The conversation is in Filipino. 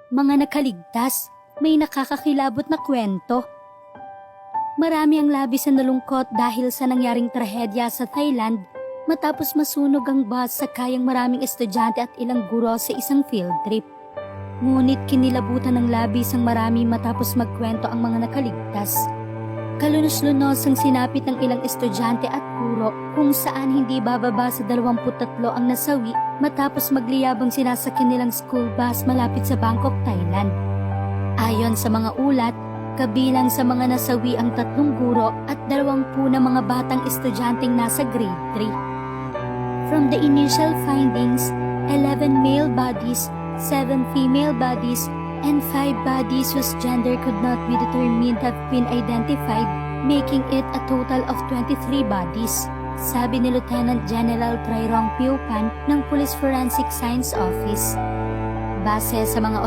mga nakaligtas, may nakakakilabot na kwento. Marami ang labis na nalungkot dahil sa nangyaring trahedya sa Thailand matapos masunog ang bus sa kayang maraming estudyante at ilang guro sa isang field trip. Ngunit kinilabutan ng labis ang marami matapos magkwento ang mga nakaligtas. Kalunos-lunos ang sinapit ng ilang estudyante at guro kung saan hindi bababa sa 23 ang nasawi matapos magliyabang sinasakyan nilang school bus malapit sa Bangkok, Thailand. Ayon sa mga ulat, kabilang sa mga nasawi ang 3 guro at 20 na mga batang estudyanteng nasa grade 3. From the initial findings, 11 male bodies, 7 female bodies, and 5 bodies whose gender could not be determined have been identified, making it a total of 23 bodies, sabi ni Lieutenant General Trairong Piupan ng Police Forensic Science Office. Base sa mga